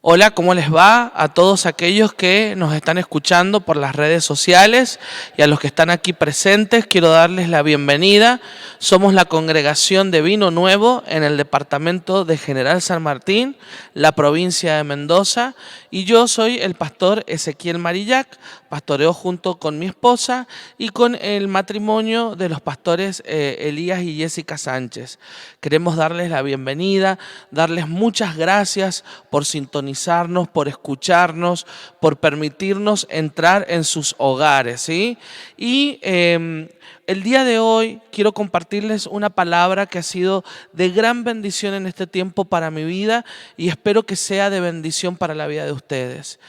Hola, ¿cómo les va a todos aquellos que nos están escuchando por las redes sociales y a los que están aquí presentes? Quiero darles la bienvenida. Somos la congregación de Vino Nuevo en el departamento de General San Martín, la provincia de Mendoza, y yo soy el pastor Ezequiel Marillac. Pastoreo junto con mi esposa y con el matrimonio de los pastores Elías y Jessica Sánchez. Queremos darles la bienvenida, darles muchas gracias por sintonizarnos, por escucharnos, por permitirnos entrar en sus hogares, ¿sí? Y el día de hoy quiero compartirles una palabra que ha sido de gran bendición en este tiempo para mi vida y espero que sea de bendición para la vida de ustedes.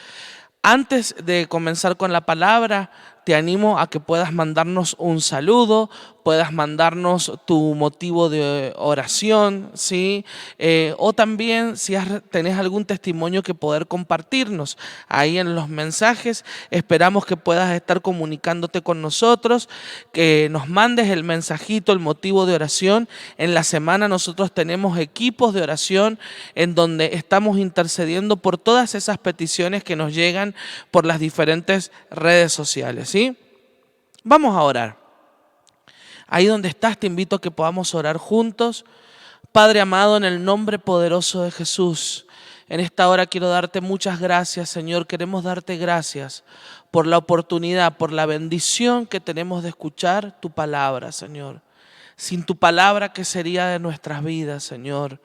Antes de comenzar con la palabra, te animo a que puedas mandarnos un saludo, puedas mandarnos tu motivo de oración, ¿sí? O también si tenés algún testimonio que poder compartirnos ahí en los mensajes, esperamos que puedas estar comunicándote con nosotros, que nos mandes el mensajito, el motivo de oración. En la semana nosotros tenemos equipos de oración en donde estamos intercediendo por todas esas peticiones que nos llegan por las diferentes redes sociales, ¿sí? Vamos a orar. Ahí donde estás te invito a que podamos orar juntos. Padre amado, en el nombre poderoso de Jesús, en esta hora quiero darte muchas gracias, Señor. Queremos darte gracias por la oportunidad, por la bendición que tenemos de escuchar tu palabra, Señor. Sin tu palabra, ¿qué sería de nuestras vidas, Señor?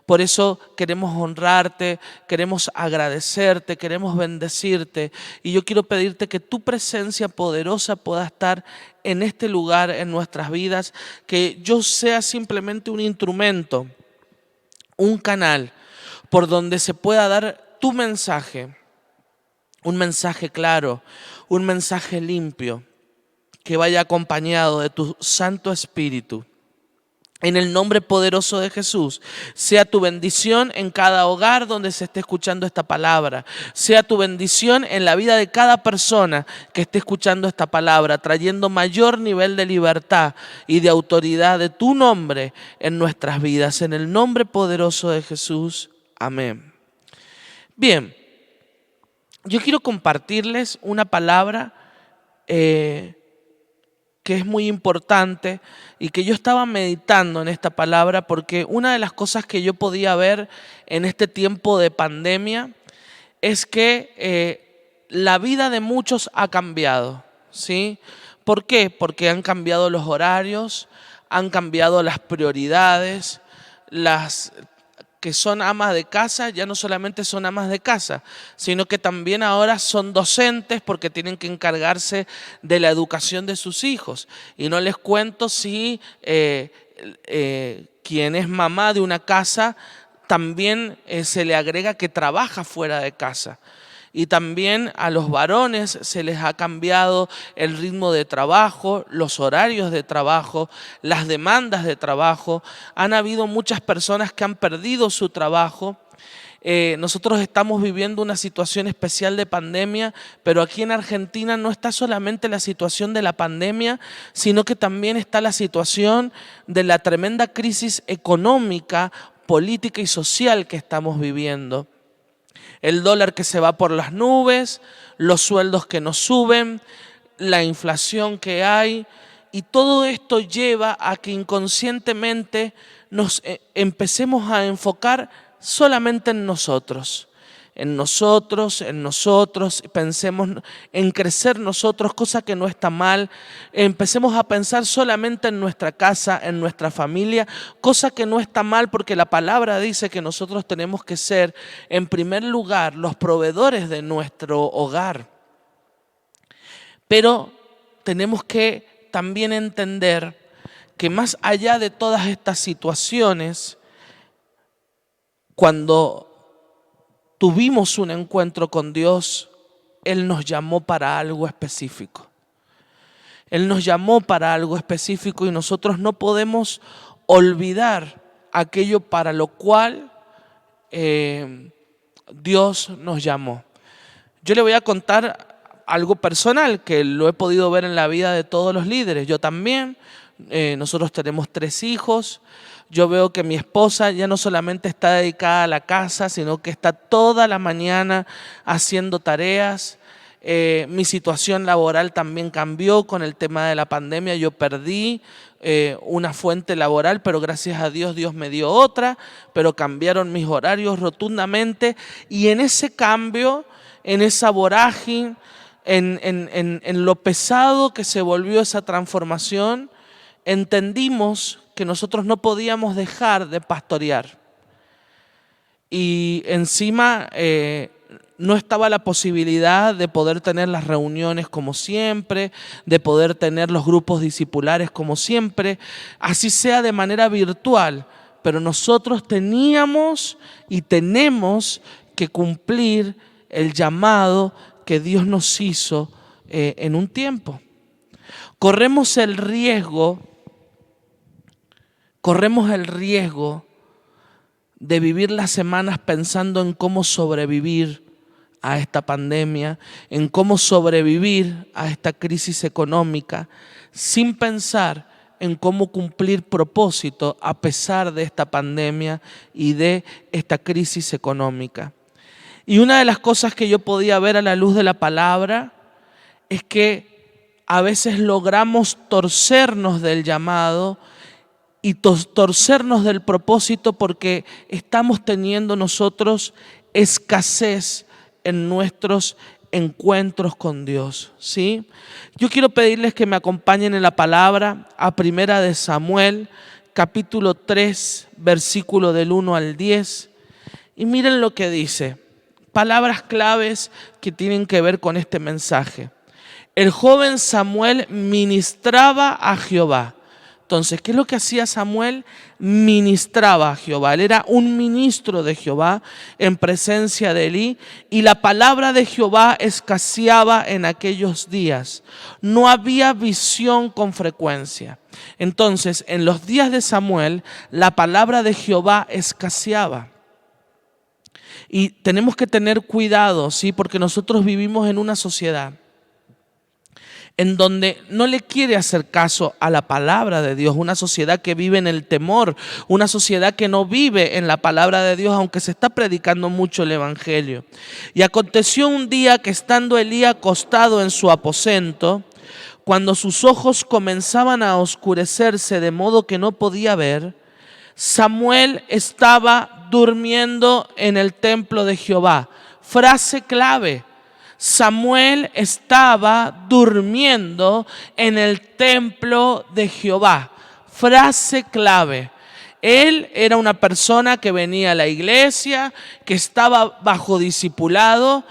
Por eso queremos honrarte, queremos agradecerte, queremos bendecirte. Y yo quiero pedirte que tu presencia poderosa pueda estar en este lugar, en nuestras vidas. Que yo sea simplemente un instrumento, un canal por donde se pueda dar tu mensaje. Un mensaje claro, un mensaje limpio, que vaya acompañado de tu Santo Espíritu. En el nombre poderoso de Jesús, sea tu bendición en cada hogar donde se esté escuchando esta palabra. Sea tu bendición en la vida de cada persona que esté escuchando esta palabra, trayendo mayor nivel de libertad y de autoridad de tu nombre en nuestras vidas. En el nombre poderoso de Jesús, amén. Bien, yo quiero compartirles una palabra que es muy importante y que yo estaba meditando en esta palabra porque una de las cosas que yo podía ver en este tiempo de pandemia es que la vida de muchos ha cambiado, ¿sí? ¿Por qué? Porque han cambiado los horarios, han cambiado las prioridades, las que son amas de casa ya no solamente son amas de casa, sino que también ahora son docentes porque tienen que encargarse de la educación de sus hijos. Y no les cuento si quien es mamá de una casa también se le agrega que trabaja fuera de casa. Y también a los varones se les ha cambiado el ritmo de trabajo, los horarios de trabajo, las demandas de trabajo. Han habido muchas personas que han perdido su trabajo. Nosotros estamos viviendo una situación especial de pandemia, pero aquí en Argentina no está solamente la situación de la pandemia, sino que también está la situación de la tremenda crisis económica, política y social que estamos viviendo. El dólar que se va por las nubes, los sueldos que nos suben, la inflación que hay, y todo esto lleva a que inconscientemente nos empecemos a enfocar solamente en nosotros. En nosotros, pensemos en crecer nosotros, cosa que no está mal. Empecemos a pensar solamente en nuestra casa, en nuestra familia, cosa que no está mal porque la palabra dice que nosotros tenemos que ser, en primer lugar, los proveedores de nuestro hogar. Pero tenemos que también entender que más allá de todas estas situaciones, cuando tuvimos un encuentro con Dios, Él nos llamó para algo específico. Él nos llamó para algo específico y nosotros no podemos olvidar aquello para lo cual Dios nos llamó. Yo le voy a contar algo personal que lo he podido ver en la vida de todos los líderes. Yo también Nosotros tenemos 3 hijos. Yo veo que mi esposa ya no solamente está dedicada a la casa, sino que está toda la mañana haciendo tareas. Mi situación laboral también cambió con el tema de la pandemia. Yo perdí una fuente laboral, pero gracias a Dios, Dios me dio otra, pero cambiaron mis horarios rotundamente. Y en ese cambio, en esa vorágine, en lo pesado que se volvió esa transformación, entendimos que nosotros no podíamos dejar de pastorear. Y encima no estaba la posibilidad de poder tener las reuniones como siempre, de poder tener los grupos discipulares como siempre, así sea de manera virtual. Pero nosotros teníamos y tenemos que cumplir el llamado que Dios nos hizo en un tiempo. Corremos el riesgo de vivir las semanas pensando en cómo sobrevivir a esta pandemia, en cómo sobrevivir a esta crisis económica, sin pensar en cómo cumplir propósito a pesar de esta pandemia y de esta crisis económica. Y una de las cosas que yo podía ver a la luz de la palabra es que a veces logramos torcernos del llamado y torcernos del propósito porque estamos teniendo nosotros escasez en nuestros encuentros con Dios, ¿sí? Yo quiero pedirles que me acompañen en la palabra a 1 Samuel, capítulo 3, versículo del 1 al 10. Y miren lo que dice, palabras claves que tienen que ver con este mensaje. El joven Samuel ministraba a Jehová. Entonces, ¿qué es lo que hacía Samuel? Ministraba a Jehová. Él era un ministro de Jehová en presencia de Elí, y la palabra de Jehová escaseaba en aquellos días. No había visión con frecuencia. Entonces, en los días de Samuel, la palabra de Jehová escaseaba. Y tenemos que tener cuidado, ¿sí? Porque nosotros vivimos en una sociedad en donde no le quiere hacer caso a la palabra de Dios, una sociedad que vive en el temor, una sociedad que no vive en la palabra de Dios, aunque se está predicando mucho el evangelio. Y aconteció un día que estando Elí acostado en su aposento, cuando sus ojos comenzaban a oscurecerse de modo que no podía ver, Samuel estaba durmiendo en el templo de Jehová. Frase clave. Samuel estaba durmiendo en el templo de Jehová. Frase clave. Él era una persona que venía a la iglesia, que estaba bajo discipulado.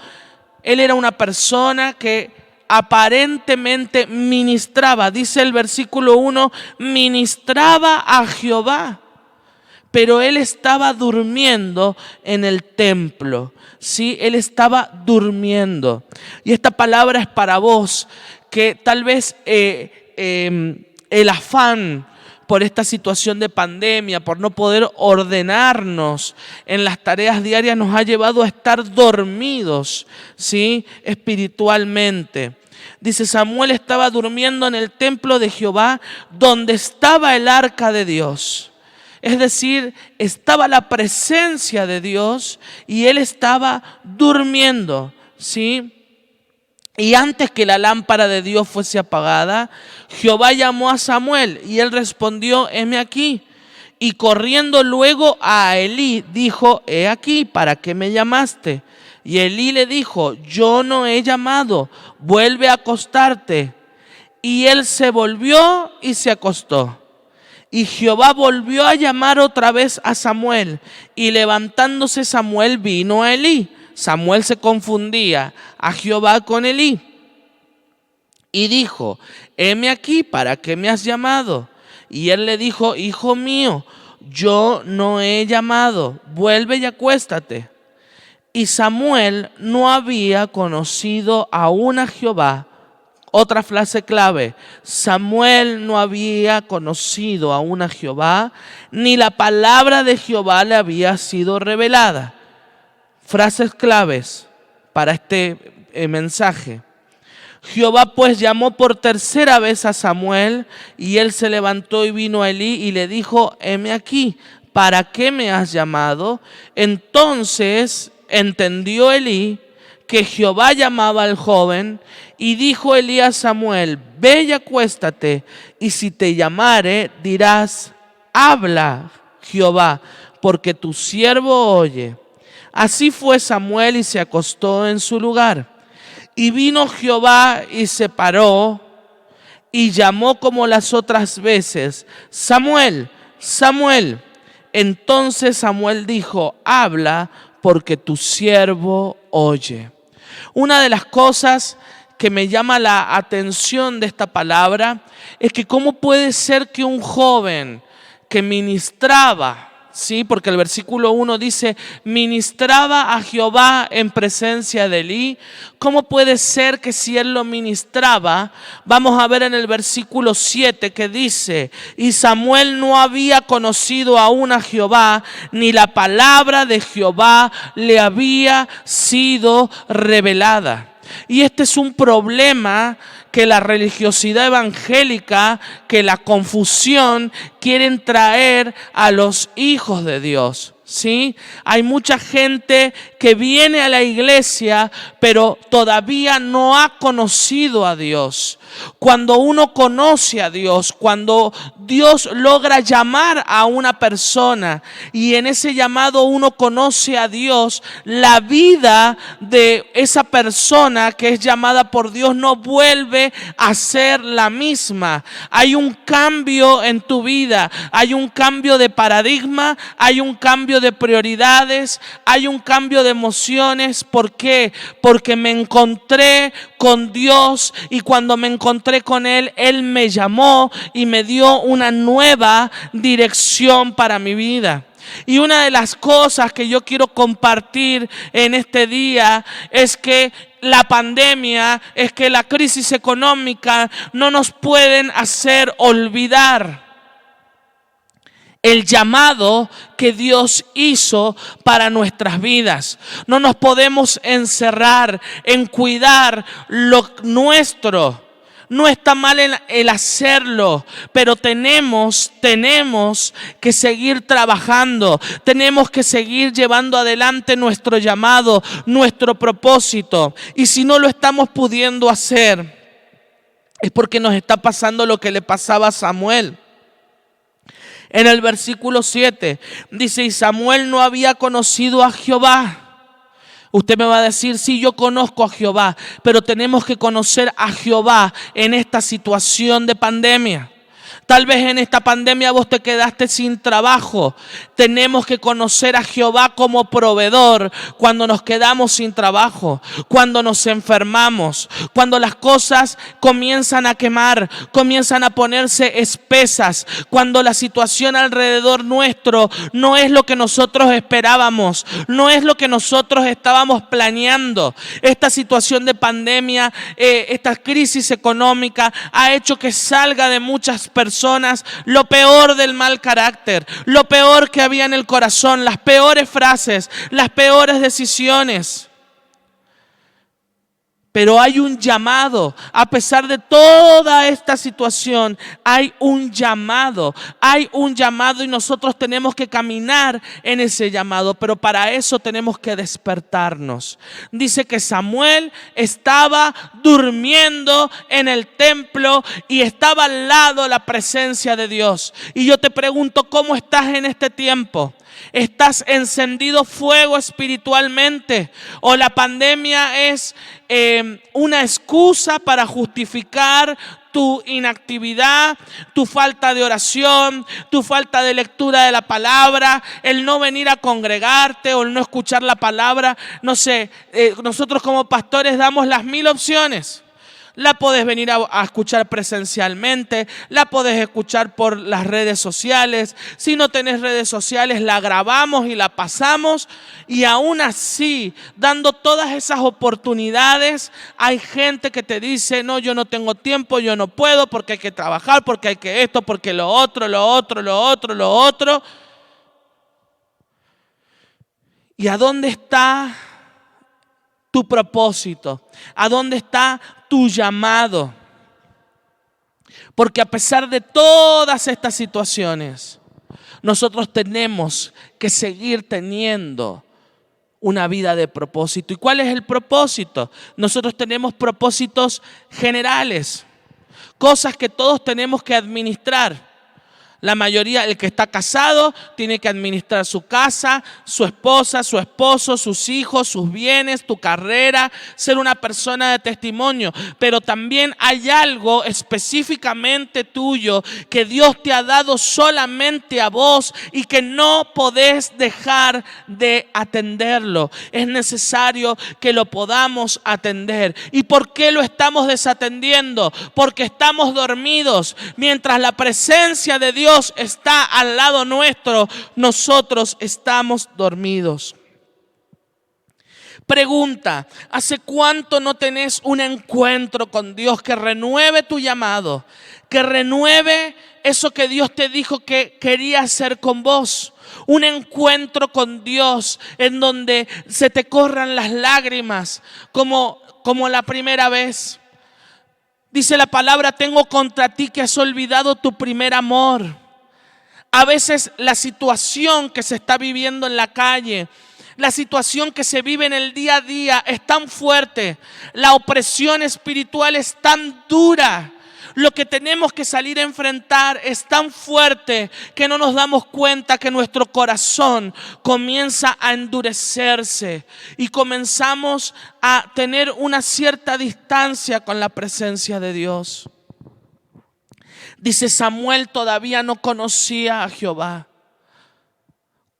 Él era una persona que aparentemente ministraba. Dice el versículo 1, ministraba a Jehová. Pero él estaba durmiendo en el templo, ¿sí? Él estaba durmiendo. Y esta palabra es para vos, que tal vez el afán por esta situación de pandemia, por no poder ordenarnos en las tareas diarias, nos ha llevado a estar dormidos, ¿sí? Espiritualmente. Dice, Samuel estaba durmiendo en el templo de Jehová, donde estaba el arca de Dios. Es decir, estaba la presencia de Dios y él estaba durmiendo, ¿sí? Y antes que la lámpara de Dios fuese apagada, Jehová llamó a Samuel y él respondió, heme aquí. Y corriendo luego a Elí, dijo, he aquí, ¿para qué me llamaste? Y Elí le dijo, yo no he llamado, vuelve a acostarte. Y él se volvió y se acostó. Y Jehová volvió a llamar otra vez a Samuel, y levantándose Samuel vino a Elí. Samuel se confundía a Jehová con Elí. Y dijo, heme aquí, ¿para qué me has llamado? Y él le dijo, hijo mío, yo no he llamado, vuelve y acuéstate. Y Samuel no había conocido aún a Jehová. Otra frase clave, Samuel no había conocido aún a Jehová, ni la palabra de Jehová le había sido revelada. Frases claves para este mensaje. Jehová pues llamó por tercera vez a Samuel, y él se levantó y vino a Elí y le dijo: heme aquí, ¿para qué me has llamado? Entonces entendió Elí que Jehová llamaba al joven, y dijo Elí a Samuel: ve y acuéstate, y si te llamare, dirás: habla Jehová, porque tu siervo oye. Así fue Samuel y se acostó en su lugar. Y vino Jehová y se paró y llamó como las otras veces: Samuel, Samuel. Entonces Samuel dijo: habla, porque tu siervo oye. Una de las cosas que me llama la atención de esta palabra es que cómo puede ser que un joven que ministraba, ¿sí? Porque el versículo 1 dice: ministraba a Jehová en presencia de Elí. ¿Cómo puede ser que si él lo ministraba? Vamos a ver en el versículo 7 que dice: y Samuel no había conocido aún a Jehová, ni la palabra de Jehová le había sido revelada. Y este es un problema que la religiosidad evangélica, que la confusión quieren traer a los hijos de Dios. ¿Sí? Hay mucha gente que viene a la iglesia, pero todavía no ha conocido a Dios. Cuando uno conoce a Dios, cuando Dios logra llamar a una persona y en ese llamado uno conoce a Dios, la vida de esa persona que es llamada por Dios no vuelve a ser la misma. Hay un cambio en tu vida, hay un cambio de paradigma, hay un cambio de prioridades, hay un cambio de emociones. ¿Por qué? Porque me encontré con Dios, y cuando me encontré con Él, Él me llamó y me dio una nueva dirección para mi vida. Y una de las cosas que yo quiero compartir en este día es que la pandemia, es que la crisis económica no nos pueden hacer olvidar el llamado que Dios hizo para nuestras vidas. No nos podemos encerrar en cuidar lo nuestro. No está mal el hacerlo, pero tenemos que seguir trabajando. Tenemos que seguir llevando adelante nuestro llamado, nuestro propósito. Y si no lo estamos pudiendo hacer, es porque nos está pasando lo que le pasaba a Samuel. En el versículo 7 dice: y Samuel no había conocido a Jehová. Usted me va a decir: sí, yo conozco a Jehová, pero tenemos que conocer a Jehová en esta situación de pandemia. Tal vez en esta pandemia vos te quedaste sin trabajo. Tenemos que conocer a Jehová como proveedor cuando nos quedamos sin trabajo, cuando nos enfermamos, cuando las cosas comienzan a quemar, comienzan a ponerse espesas, cuando la situación alrededor nuestro no es lo que nosotros esperábamos, no es lo que nosotros estábamos planeando. Esta situación de pandemia, esta crisis económica ha hecho que salga de muchas personas lo peor del mal carácter, lo peor que había en el corazón, las peores frases, las peores decisiones. Pero hay un llamado, a pesar de toda esta situación, hay un llamado y nosotros tenemos que caminar en ese llamado, pero para eso tenemos que despertarnos. Dice que Samuel estaba durmiendo en el templo y estaba al lado la presencia de Dios. Y yo te pregunto, ¿cómo estás en este tiempo? ¿Estás encendido fuego espiritualmente? ¿O la pandemia es una excusa para justificar tu inactividad, tu falta de oración, tu falta de lectura de la palabra, el no venir a congregarte o el no escuchar la palabra? No sé, nosotros como pastores damos las 1000 opciones. La podés venir a escuchar presencialmente, la podés escuchar por las redes sociales. Si no tenés redes sociales, la grabamos y la pasamos. Y aún así, dando todas esas oportunidades, hay gente que te dice: no, yo no tengo tiempo, yo no puedo, porque hay que trabajar, porque hay que esto, porque lo otro. ¿Y a dónde está tu propósito? ¿A dónde está tu llamado? Porque a pesar de todas estas situaciones, nosotros tenemos que seguir teniendo una vida de propósito. ¿Y cuál es el propósito? Nosotros tenemos propósitos generales, cosas que todos tenemos que administrar. La mayoría, el que está casado, tiene que administrar su casa, su esposa, su esposo, sus hijos, sus bienes, tu carrera, ser una persona de testimonio. Pero también hay algo específicamente tuyo que Dios te ha dado solamente a vos y que no podés dejar de atenderlo. Es necesario que lo podamos atender. ¿Y por qué lo estamos desatendiendo? Porque estamos dormidos. Mientras la presencia de Dios está al lado nuestro, nosotros estamos dormidos. Pregunta: ¿hace cuánto no tenés un encuentro con Dios que renueve tu llamado? Que renueve eso que Dios te dijo que quería hacer con vos. Un encuentro con Dios en donde se te corran las lágrimas como la primera vez. Dice la palabra: tengo contra ti que has olvidado tu primer amor. A veces la situación que se está viviendo en la calle, la situación que se vive en el día a día es tan fuerte. La opresión espiritual es tan dura. Lo que tenemos que salir a enfrentar es tan fuerte que no nos damos cuenta que nuestro corazón comienza a endurecerse y comenzamos a tener una cierta distancia con la presencia de Dios. Dice: Samuel todavía no conocía a Jehová.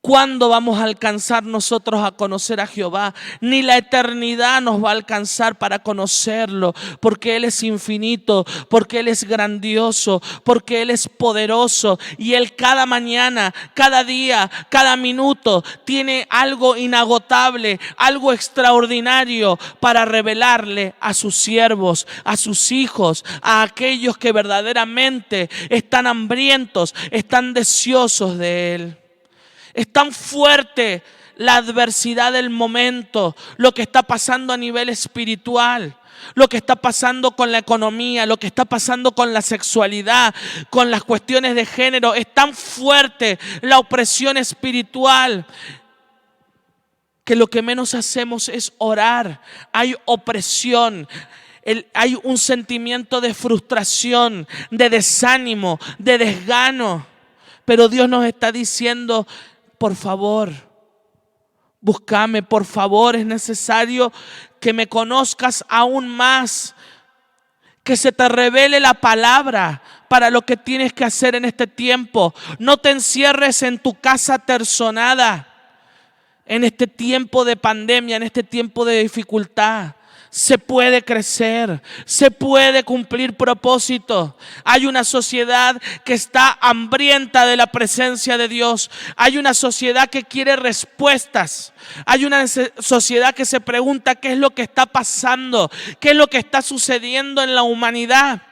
¿Cuándo vamos a alcanzar nosotros a conocer a Jehová? Ni la eternidad nos va a alcanzar para conocerlo, porque Él es infinito, porque Él es grandioso, porque Él es poderoso y Él cada mañana, cada día, cada minuto tiene algo inagotable, algo extraordinario para revelarle a sus siervos, a sus hijos, a aquellos que verdaderamente están hambrientos, están deseosos de Él. Es tan fuerte la adversidad del momento, lo que está pasando a nivel espiritual, lo que está pasando con la economía, lo que está pasando con la sexualidad, con las cuestiones de género. Es tan fuerte la opresión espiritual que lo que menos hacemos es orar. Hay opresión. Hay un sentimiento de frustración, de desánimo, de desgano. Pero Dios nos está diciendo: por favor, búscame, por favor, es necesario que me conozcas aún más, que se te revele la palabra para lo que tienes que hacer en este tiempo. No te encierres en tu casa aterzonada en este tiempo de pandemia, en este tiempo de dificultad. Se puede crecer, se puede cumplir propósito. Hay una sociedad que está hambrienta de la presencia de Dios. Hay una sociedad que quiere respuestas. Hay una sociedad que se pregunta qué es lo que está pasando, qué es lo que está sucediendo en la humanidad.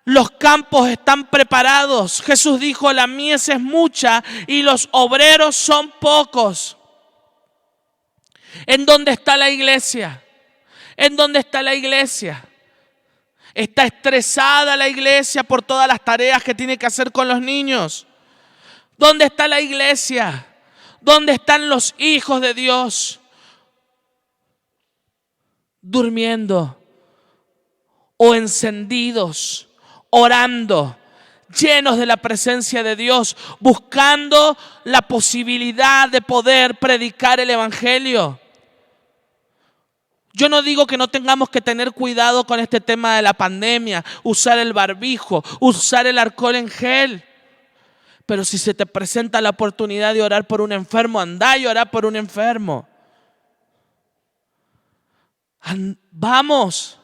Los campos están preparados. Jesús dijo: la mies es mucha y los obreros son pocos. ¿En dónde está la iglesia? ¿En dónde está la iglesia? Está estresada la iglesia por todas las tareas que tiene que hacer con los niños. ¿Dónde está la iglesia? ¿Dónde están los hijos de Dios? Durmiendo o encendidos, orando, llenos de la presencia de Dios, buscando la posibilidad de poder predicar el evangelio. Yo no digo que no tengamos que tener cuidado con este tema de la pandemia, usar el barbijo, usar el alcohol en gel. Pero si se te presenta la oportunidad de orar por un enfermo, andá y orá por un enfermo. Vamos,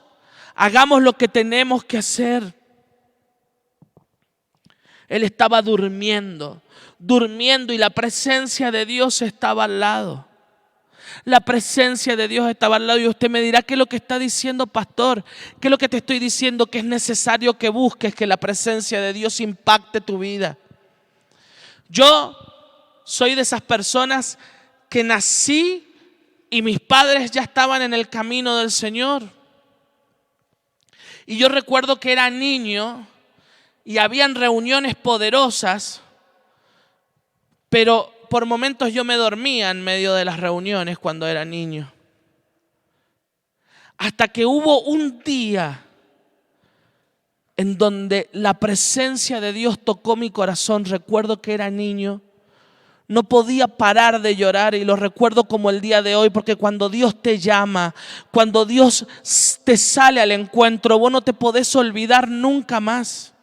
hagamos lo que tenemos que hacer. Él estaba durmiendo y la presencia de Dios estaba al lado. La presencia de Dios estaba al lado y usted me dirá: ¿qué es lo que está diciendo, pastor? ¿Qué es lo que te estoy diciendo? Que es necesario que busques que la presencia de Dios impacte tu vida. Yo soy de esas personas que nací y mis padres ya estaban en el camino del Señor. Y yo recuerdo que era niño y habían reuniones poderosas, pero por momentos yo me dormía en medio de las reuniones cuando era niño. Hasta que hubo un día en donde la presencia de Dios tocó mi corazón. Recuerdo que era niño, no podía parar de llorar y lo recuerdo como el día de hoy, porque cuando Dios te llama, cuando Dios te sale al encuentro, vos no te podés olvidar nunca más.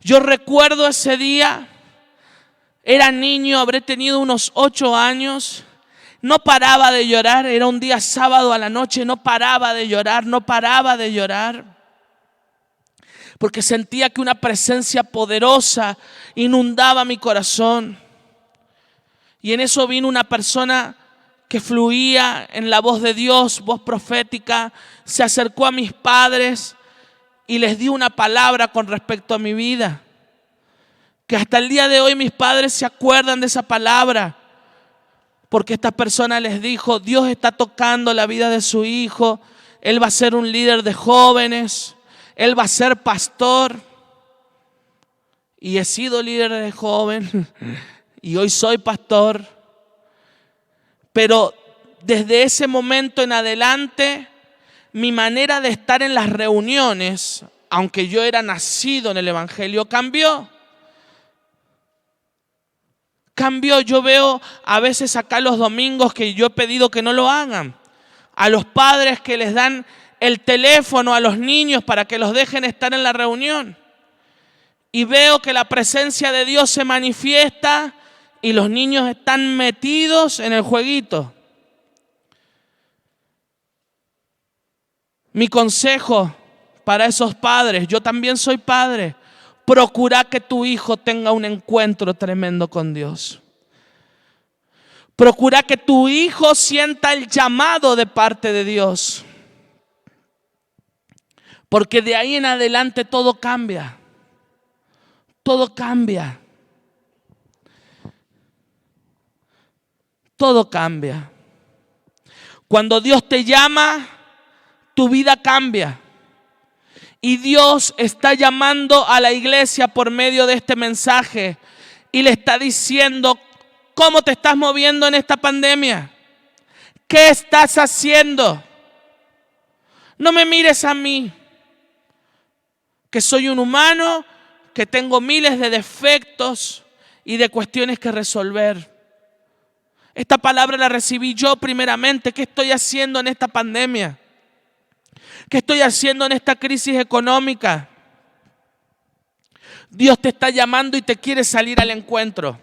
Yo recuerdo ese día, era niño, habré tenido unos 8 años, no paraba de llorar, era un día sábado a la noche, no paraba de llorar, porque sentía que una presencia poderosa inundaba mi corazón. Y en eso vino una persona que fluía en la voz de Dios, voz profética, se acercó a mis padres y les dio una palabra con respecto a mi vida. Que hasta el día de hoy mis padres se acuerdan de esa palabra, porque esta persona les dijo: Dios está tocando la vida de su hijo, él va a ser un líder de jóvenes, él va a ser pastor. Y he sido líder de joven y hoy soy pastor. Pero desde ese momento en adelante, mi manera de estar en las reuniones, aunque yo era nacido en el Evangelio, cambió. Yo veo a veces acá los domingos que yo he pedido que no lo hagan. A los padres que les dan el teléfono a los niños para que los dejen estar en la reunión. Y veo que la presencia de Dios se manifiesta y los niños están metidos en el jueguito. Mi consejo para esos padres, yo también soy padre: procura que tu hijo tenga un encuentro tremendo con Dios. Procura que tu hijo sienta el llamado de parte de Dios. Porque de ahí en adelante todo cambia. Todo cambia. Todo cambia. Cuando Dios te llama, tu vida cambia. Y Dios está llamando a la iglesia por medio de este mensaje y le está diciendo: ¿cómo te estás moviendo en esta pandemia? ¿Qué estás haciendo? No me mires a mí, que soy un humano, que tengo miles de defectos y de cuestiones que resolver. Esta palabra la recibí yo primeramente. ¿Qué estoy haciendo en esta pandemia? ¿Qué estoy haciendo en esta crisis económica? Dios te está llamando y te quiere salir al encuentro.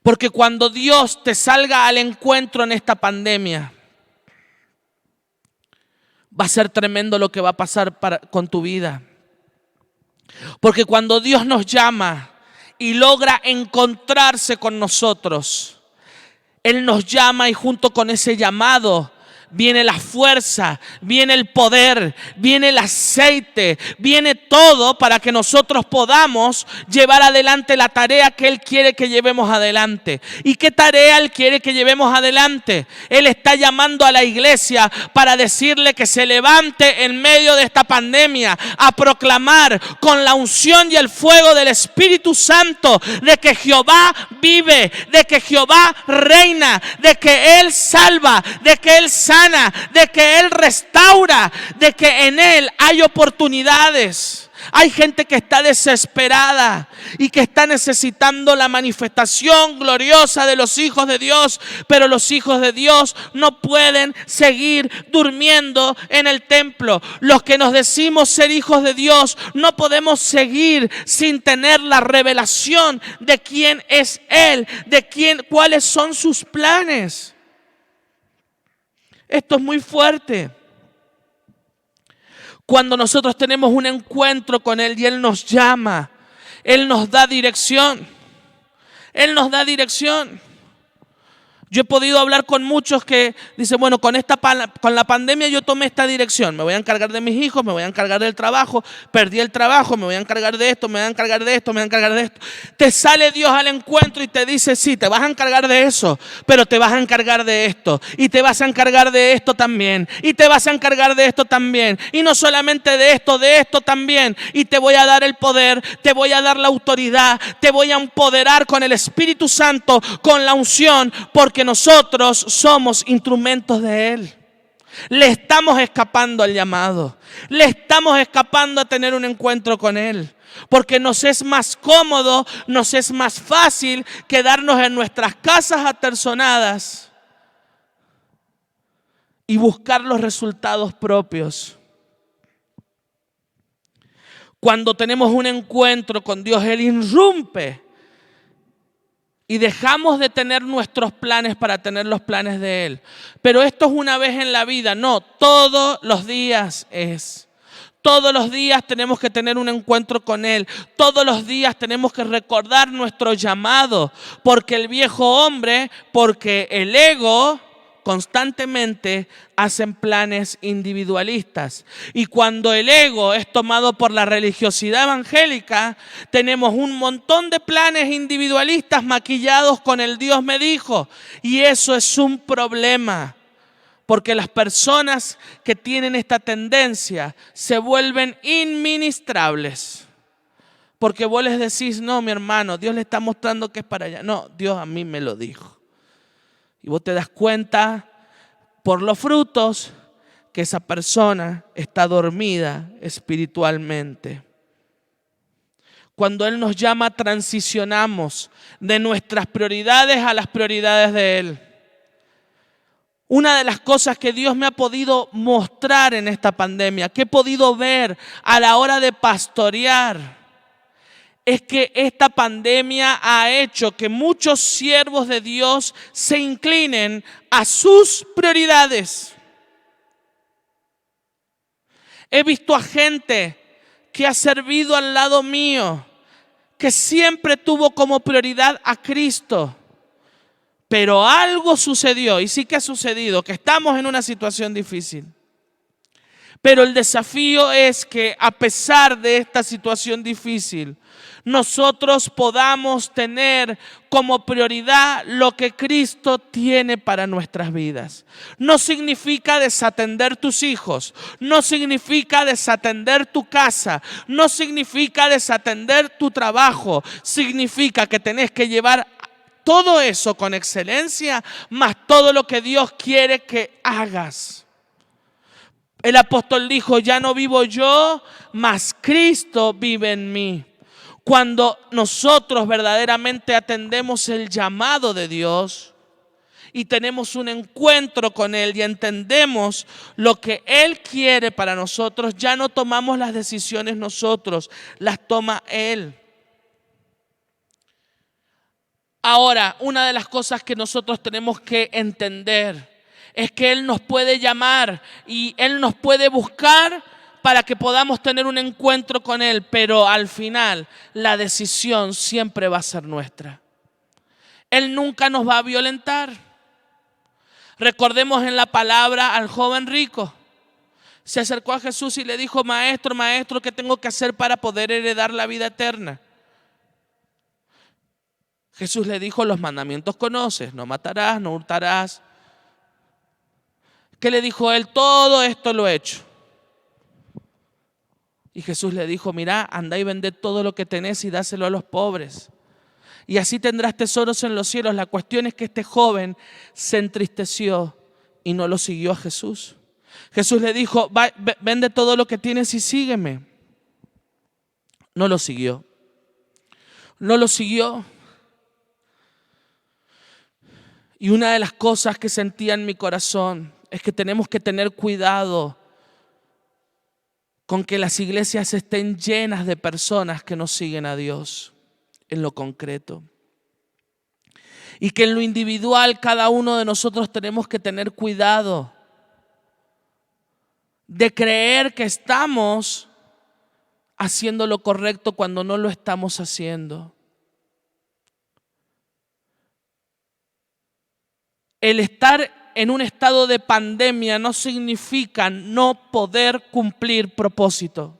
Porque cuando Dios te salga al encuentro en esta pandemia, va a ser tremendo lo que va a pasar con tu vida. Porque cuando Dios nos llama y logra encontrarse con nosotros, Él nos llama y junto con ese llamado viene la fuerza, viene el poder, viene el aceite, viene todo para que nosotros podamos llevar adelante la tarea que Él quiere que llevemos adelante. ¿Y qué tarea Él quiere que llevemos adelante? Él está llamando a la iglesia para decirle que se levante en medio de esta pandemia a proclamar con la unción y el fuego del Espíritu Santo de que Jehová vive, de que Jehová reina, de que Él salva, de que Él sana, de que Él restaura, de que en Él hay oportunidades. Hay gente que está desesperada y que está necesitando la manifestación gloriosa de los hijos de Dios, pero los hijos de Dios no pueden seguir durmiendo en el templo. Los que nos decimos ser hijos de Dios no podemos seguir sin tener la revelación de quién es Él, cuáles son sus planes. Esto es muy fuerte. Cuando nosotros tenemos un encuentro con Él y Él nos llama, Él nos da dirección. Él nos da dirección. Yo he podido hablar con muchos que dicen, bueno, con la pandemia yo tomé esta dirección. Me voy a encargar de mis hijos, me voy a encargar del trabajo, perdí el trabajo, me voy a encargar de esto, me voy a encargar de esto, me voy a encargar de esto. Te sale Dios al encuentro y te dice, sí, te vas a encargar de eso, pero te vas a encargar de esto. Y te vas a encargar de esto también. Y te vas a encargar de esto también. Y no solamente de esto también. Y te voy a dar el poder, te voy a dar la autoridad, te voy a empoderar con el Espíritu Santo, con la unción, porque nosotros somos instrumentos de Él. Le estamos escapando al llamado. Le estamos escapando a tener un encuentro con Él. Porque nos es más cómodo, nos es más fácil quedarnos en nuestras casas aterzonadas y buscar los resultados propios. Cuando tenemos un encuentro con Dios, Él irrumpe. Y dejamos de tener nuestros planes para tener los planes de Él. Pero esto es una vez en la vida. No, todos los días es. Todos los días tenemos que tener un encuentro con Él. Todos los días tenemos que recordar nuestro llamado. Porque el viejo hombre, porque el ego constantemente hacen planes individualistas. Y cuando el ego es tomado por la religiosidad evangélica, tenemos un montón de planes individualistas maquillados con el Dios me dijo. Y eso es un problema. Porque las personas que tienen esta tendencia se vuelven inministrables. Porque vos les decís, no, mi hermano, Dios le está mostrando que es para allá. No, Dios a mí me lo dijo. Y vos te das cuenta por los frutos que esa persona está dormida espiritualmente. Cuando Él nos llama, transicionamos de nuestras prioridades a las prioridades de Él. Una de las cosas que Dios me ha podido mostrar en esta pandemia, que he podido ver a la hora de pastorear, es que esta pandemia ha hecho que muchos siervos de Dios se inclinen a sus prioridades. He visto a gente que ha servido al lado mío, que siempre tuvo como prioridad a Cristo. Pero algo sucedió, y sí que ha sucedido, que estamos en una situación difícil. Pero el desafío es que a pesar de esta situación difícil, nosotros podamos tener como prioridad lo que Cristo tiene para nuestras vidas. No significa desatender tus hijos, no significa desatender tu casa, no significa desatender tu trabajo, significa que tenés que llevar todo eso con excelencia, más todo lo que Dios quiere que hagas. El apóstol dijo, ya no vivo yo, mas Cristo vive en mí. Cuando nosotros verdaderamente atendemos el llamado de Dios y tenemos un encuentro con Él y entendemos lo que Él quiere para nosotros, ya no tomamos las decisiones nosotros, las toma Él. Ahora, una de las cosas que nosotros tenemos que entender es que Él nos puede llamar y Él nos puede buscar para que podamos tener un encuentro con Él, pero al final la decisión siempre va a ser nuestra. Él nunca nos va a violentar. Recordemos en la palabra al joven rico. Se acercó a Jesús y le dijo, maestro, maestro, ¿qué tengo que hacer para poder heredar la vida eterna? Jesús le dijo, los mandamientos conoces, no matarás, no hurtarás. ¿Qué le dijo él? Todo esto lo he hecho. Y Jesús le dijo, mira, anda y vende todo lo que tenés y dáselo a los pobres. Y así tendrás tesoros en los cielos. La cuestión es que este joven se entristeció y no lo siguió a Jesús. Jesús le dijo, vende todo lo que tienes y sígueme. No lo siguió. No lo siguió. Y una de las cosas que sentía en mi corazón es que tenemos que tener cuidado con que las iglesias estén llenas de personas que no siguen a Dios en lo concreto. Y que en lo individual cada uno de nosotros tenemos que tener cuidado de creer que estamos haciendo lo correcto cuando no lo estamos haciendo. El estar en un estado de pandemia no significa no poder cumplir propósito.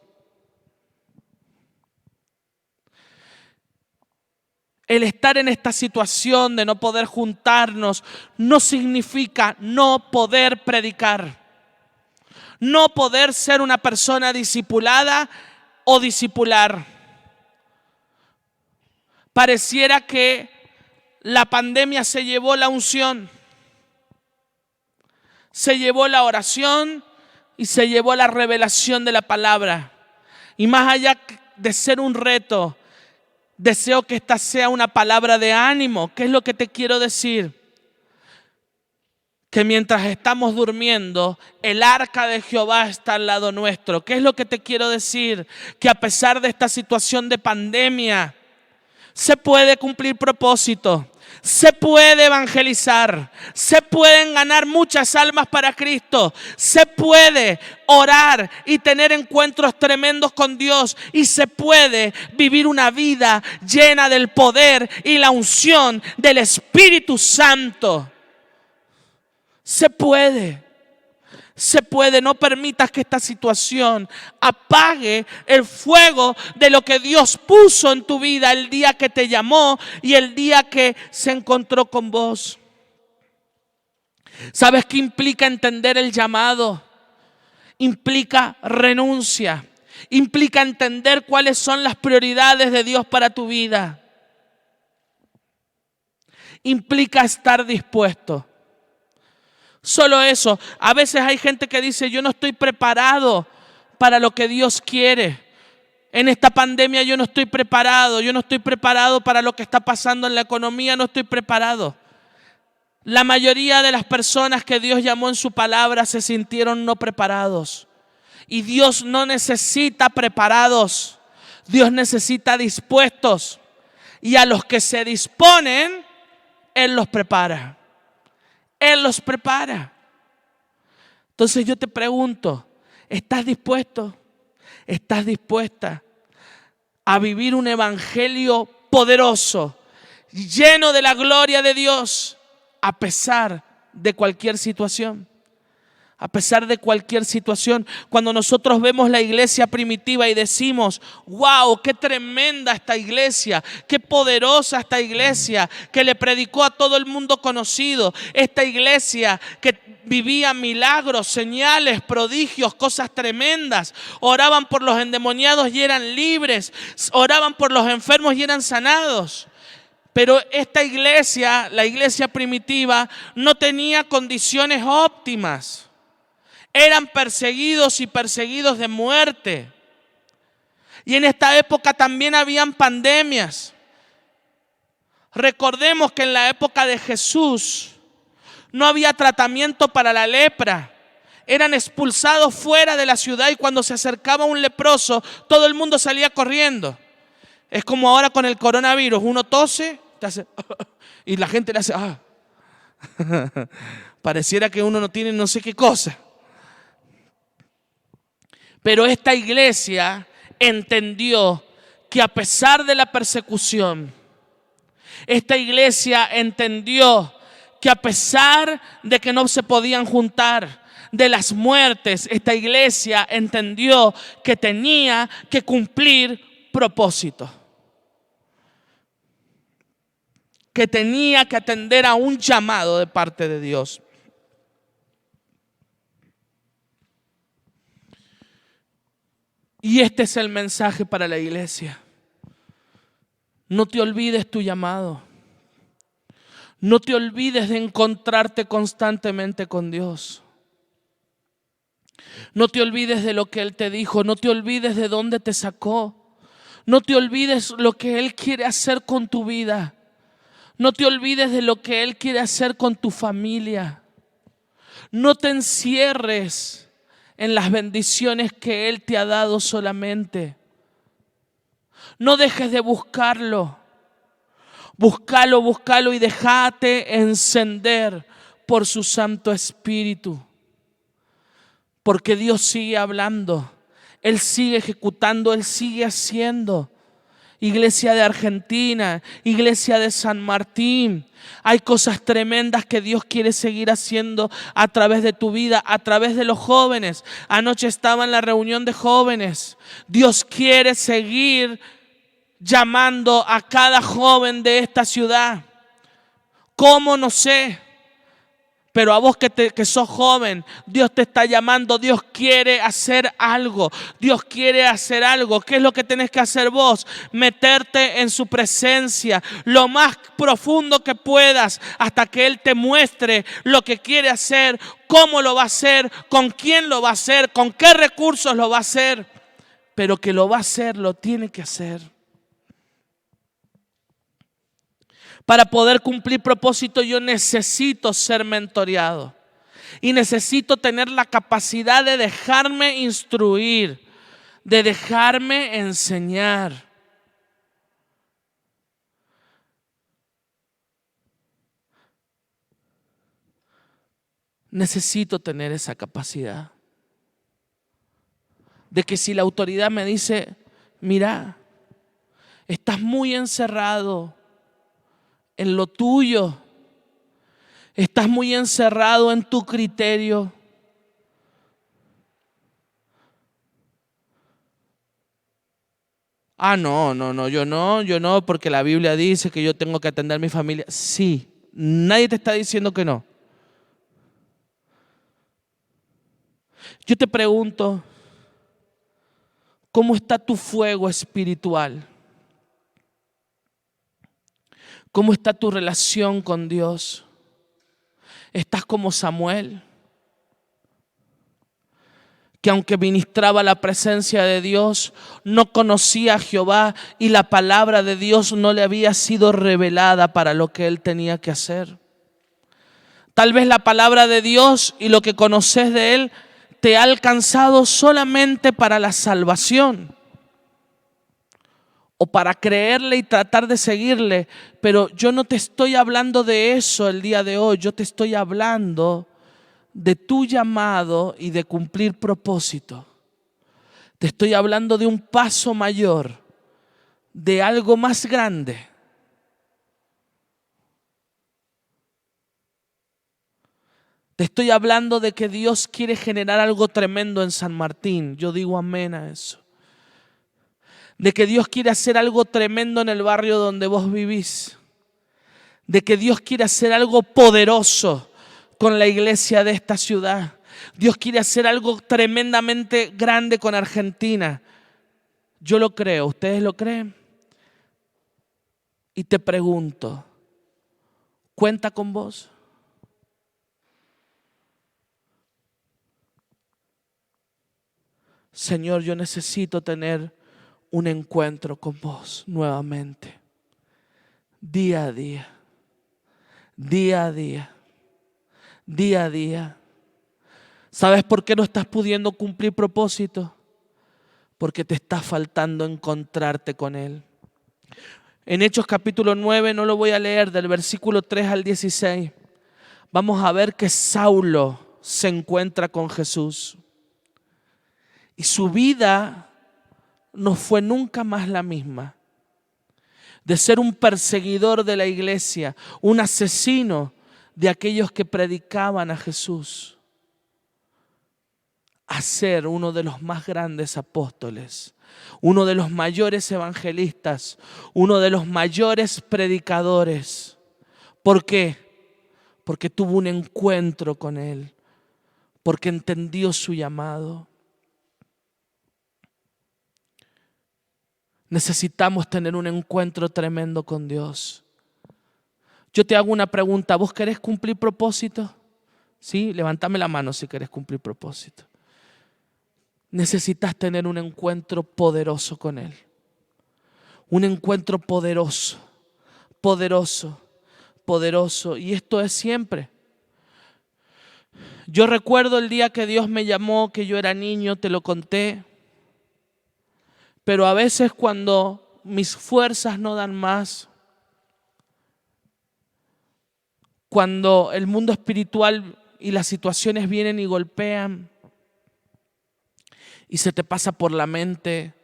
El estar en esta situación de no poder juntarnos no significa no poder predicar, no poder ser una persona discipulada o discipular. Pareciera que la pandemia se llevó la unción, se llevó la oración y se llevó la revelación de la palabra. Y más allá de ser un reto, deseo que esta sea una palabra de ánimo. ¿Qué es lo que te quiero decir? Que mientras estamos durmiendo, el arca de Jehová está al lado nuestro. ¿Qué es lo que te quiero decir? Que a pesar de esta situación de pandemia, se puede cumplir propósito, se puede evangelizar, se pueden ganar muchas almas para Cristo, se puede orar y tener encuentros tremendos con Dios y se puede vivir una vida llena del poder y la unción del Espíritu Santo. Se puede. Se puede. No permitas que esta situación apague el fuego de lo que Dios puso en tu vida el día que te llamó y el día que se encontró con vos. ¿Sabes qué implica entender el llamado? Implica renuncia. Implica entender cuáles son las prioridades de Dios para tu vida. Implica estar dispuesto. Solo eso. A veces hay gente que dice, yo no estoy preparado para lo que Dios quiere. En esta pandemia yo no estoy preparado para lo que está pasando en la economía, no estoy preparado. La mayoría de las personas que Dios llamó en su palabra se sintieron no preparados. Y Dios no necesita preparados, Dios necesita dispuestos. Y a los que se disponen, Él los prepara. Él los prepara. Entonces yo te pregunto, ¿estás dispuesto? ¿Estás dispuesta a vivir un evangelio poderoso, lleno de la gloria de Dios, a pesar de cualquier situación? A pesar de cualquier situación, cuando nosotros vemos la iglesia primitiva y decimos, wow, qué tremenda esta iglesia, qué poderosa esta iglesia, que le predicó a todo el mundo conocido, esta iglesia que vivía milagros, señales, prodigios, cosas tremendas, oraban por los endemoniados y eran libres, oraban por los enfermos y eran sanados. Pero esta iglesia, la iglesia primitiva, no tenía condiciones óptimas. Eran perseguidos y perseguidos de muerte. Y en esta época también habían pandemias. Recordemos que en la época de Jesús no había tratamiento para la lepra. Eran expulsados fuera de la ciudad y cuando se acercaba un leproso, todo el mundo salía corriendo. Es como ahora con el coronavirus. Uno tose y la gente le hace pareciera que uno no tiene no sé qué cosa. Pero esta iglesia entendió que a pesar de la persecución, esta iglesia entendió que a pesar de que no se podían juntar, de las muertes, esta iglesia entendió que tenía que cumplir propósito. Que tenía que atender a un llamado de parte de Dios. Y este es el mensaje para la iglesia. No te olvides tu llamado. No te olvides de encontrarte constantemente con Dios. No te olvides de lo que Él te dijo. No te olvides de dónde te sacó. No te olvides lo que Él quiere hacer con tu vida. No te olvides de lo que Él quiere hacer con tu familia. No te encierres en las bendiciones que Él te ha dado solamente. No dejes de buscarlo. Búscalo y déjate encender por su Santo Espíritu. Porque Dios sigue hablando, Él sigue ejecutando, Él sigue haciendo. Iglesia de Argentina, Iglesia de San Martín. Hay cosas tremendas que Dios quiere seguir haciendo a través de tu vida, a través de los jóvenes. Anoche estaba en la reunión de jóvenes. Dios quiere seguir llamando a cada joven de esta ciudad. ¿Cómo? No sé. Pero a vos que sos joven, Dios te está llamando, Dios quiere hacer algo, Dios quiere hacer algo. ¿Qué es lo que tenés que hacer vos? Meterte en su presencia lo más profundo que puedas hasta que Él te muestre lo que quiere hacer, cómo lo va a hacer, con quién lo va a hacer, con qué recursos lo va a hacer. Pero que lo va a hacer, lo tiene que hacer. Para poder cumplir propósito yo necesito ser mentoreado y necesito tener la capacidad de dejarme instruir, de dejarme enseñar. Necesito tener esa capacidad de que si la autoridad me dice, mira, estás muy encerrado en lo tuyo, estás muy encerrado en tu criterio. No, yo no, porque la Biblia dice que yo tengo que atender a mi familia. Sí, nadie te está diciendo que no. Yo te pregunto, ¿cómo está tu fuego espiritual? ¿Cómo está tu relación con Dios? ¿Estás como Samuel? Que aunque ministraba la presencia de Dios, no conocía a Jehová y la palabra de Dios no le había sido revelada para lo que él tenía que hacer. Tal vez la palabra de Dios y lo que conoces de Él te ha alcanzado solamente para la salvación o para creerle y tratar de seguirle, pero yo no te estoy hablando de eso el día de hoy, yo te estoy hablando de tu llamado y de cumplir propósito. Te estoy hablando de un paso mayor, de algo más grande. Te estoy hablando de que Dios quiere generar algo tremendo en San Martín. Yo digo amén a eso. De que Dios quiere hacer algo tremendo en el barrio donde vos vivís. De que Dios quiere hacer algo poderoso con la iglesia de esta ciudad. Dios quiere hacer algo tremendamente grande con Argentina. Yo lo creo, ¿ustedes lo creen? Y te pregunto, ¿cuenta con vos? Señor, yo necesito tener un encuentro con vos nuevamente, día a día, día a día, día a día. ¿Sabes por qué no estás pudiendo cumplir propósito? Porque te está faltando encontrarte con Él. En Hechos capítulo 9, no lo voy a leer, del versículo 3 al 16, vamos a ver que Saulo se encuentra con Jesús. Y su vida no fue nunca más la misma. De ser un perseguidor de la iglesia, un asesino de aquellos que predicaban a Jesús, a ser uno de los más grandes apóstoles, uno de los mayores evangelistas, uno de los mayores predicadores. ¿Por qué? Porque tuvo un encuentro con Él, porque entendió su llamado. Necesitamos tener un encuentro tremendo con Dios. Yo te hago una pregunta, ¿vos querés cumplir propósito? Sí, levántame la mano si querés cumplir propósito. Necesitas tener un encuentro poderoso con Él. Un encuentro poderoso, poderoso, poderoso. Y esto es siempre. Yo recuerdo el día que Dios me llamó, que yo era niño, te lo conté. Pero a veces cuando mis fuerzas no dan más, cuando el mundo espiritual y las situaciones vienen y golpean y se te pasa por la mente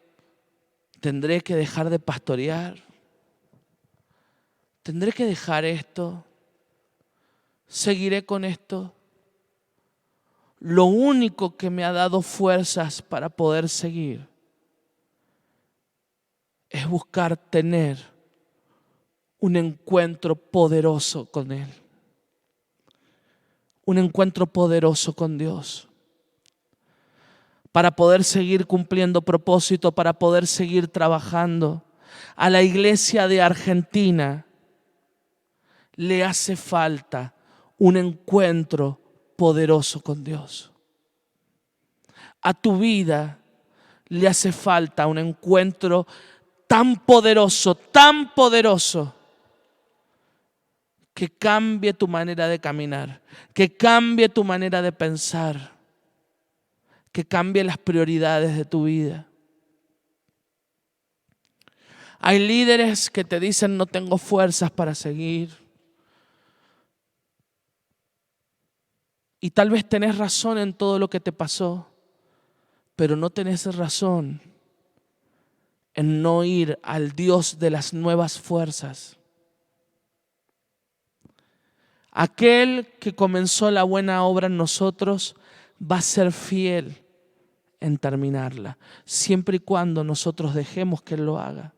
Tendré que dejar de pastorear. Tendré que dejar esto. Seguiré con esto. Lo único que me ha dado fuerzas para poder seguir es buscar tener un encuentro poderoso con Él. Un encuentro poderoso con Dios. Para poder seguir cumpliendo propósito, para poder seguir trabajando. A la iglesia de Argentina le hace falta un encuentro poderoso con Dios. A tu vida le hace falta un encuentro tan poderoso, que cambie tu manera de caminar, que cambie tu manera de pensar, que cambie las prioridades de tu vida. Hay líderes que te dicen no tengo fuerzas para seguir. Y tal vez tenés razón en todo lo que te pasó, pero no tenés razón en no ir al Dios de las nuevas fuerzas. Aquel que comenzó la buena obra en nosotros va a ser fiel en terminarla, siempre y cuando nosotros dejemos que Él lo haga.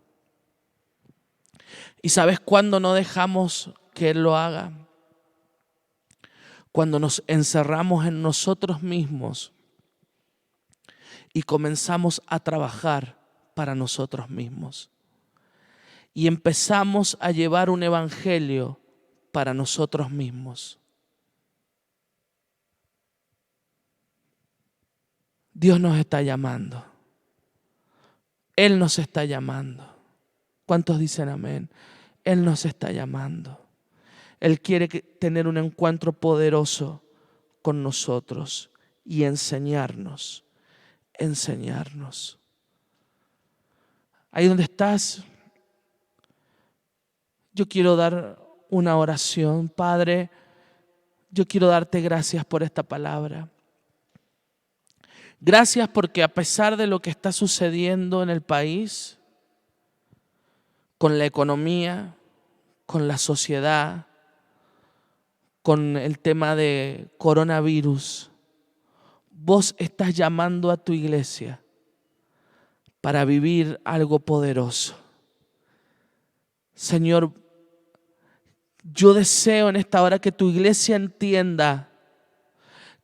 ¿Y sabes cuándo no dejamos que Él lo haga? Cuando nos encerramos en nosotros mismos y comenzamos a trabajar para nosotros mismos. Y empezamos a llevar un evangelio para nosotros mismos. Dios nos está llamando. Él nos está llamando. ¿Cuántos dicen amén? Él nos está llamando. Él quiere tener un encuentro poderoso con nosotros y enseñarnos. Ahí donde estás, yo quiero dar una oración. Padre, yo quiero darte gracias por esta palabra. Gracias porque a pesar de lo que está sucediendo en el país, con la economía, con la sociedad, con el tema de coronavirus, vos estás llamando a tu iglesia para vivir algo poderoso. Señor, yo deseo en esta hora que tu iglesia entienda,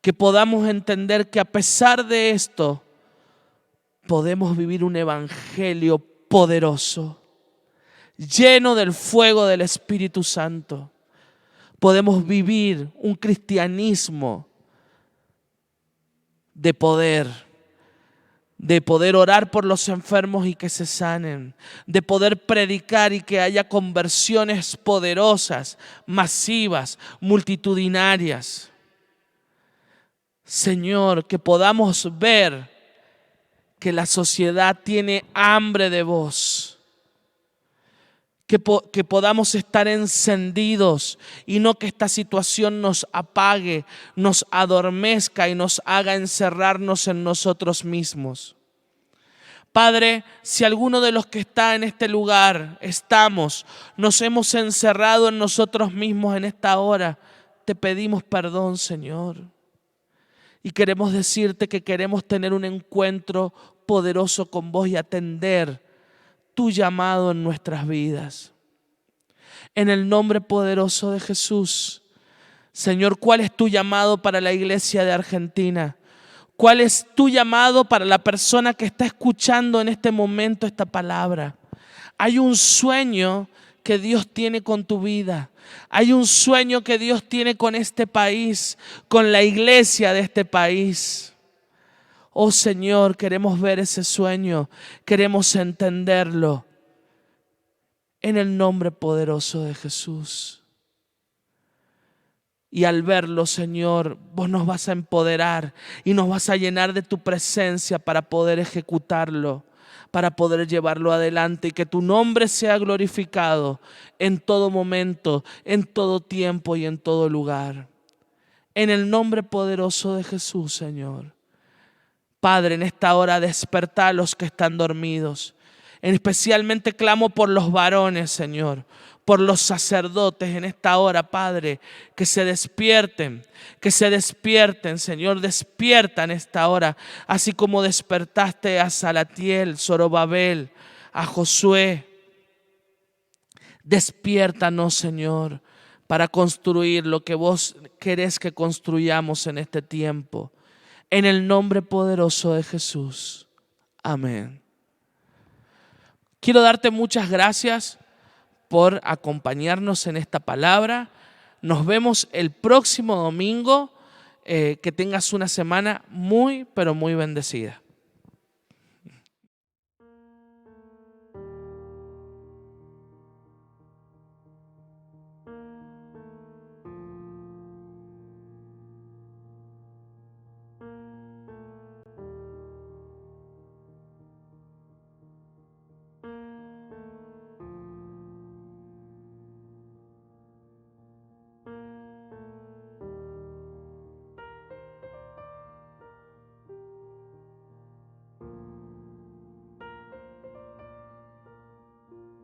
que podamos entender que a pesar de esto, podemos vivir un evangelio poderoso, lleno del fuego del Espíritu Santo. Podemos vivir un cristianismo de poder orar por los enfermos y que se sanen, de poder predicar y que haya conversiones poderosas, masivas, multitudinarias. Señor, que podamos ver que la sociedad tiene hambre de vos. Que podamos estar encendidos y no que esta situación nos apague, nos adormezca y nos haga encerrarnos en nosotros mismos. Padre, si alguno de los que está en este lugar nos hemos encerrado en nosotros mismos en esta hora, te pedimos perdón, Señor. Y queremos decirte que queremos tener un encuentro poderoso con vos y atender tu llamado en nuestras vidas. En el nombre poderoso de Jesús. Señor, ¿cuál es tu llamado para la iglesia de Argentina? ¿Cuál es tu llamado para la persona que está escuchando en este momento esta palabra? Hay un sueño que Dios tiene con tu vida. Hay un sueño que Dios tiene con este país, con la iglesia de este país. Oh Señor, queremos ver ese sueño, queremos entenderlo. En el nombre poderoso de Jesús. Y al verlo, Señor, vos nos vas a empoderar y nos vas a llenar de tu presencia para poder ejecutarlo, para poder llevarlo adelante y que tu nombre sea glorificado en todo momento, en todo tiempo y en todo lugar. En el nombre poderoso de Jesús, Señor. Padre, en esta hora despertá a los que están dormidos. Especialmente clamo por los varones, Señor, por los sacerdotes en esta hora, Padre, que se despierten, Señor, despierta en esta hora, así como despertaste a Salatiel, Zorobabel, a Josué. Despiértanos, Señor, para construir lo que vos querés que construyamos en este tiempo. En el nombre poderoso de Jesús. Amén. Quiero darte muchas gracias por acompañarnos en esta palabra. Nos vemos el próximo domingo. Que tengas una semana muy, pero muy bendecida.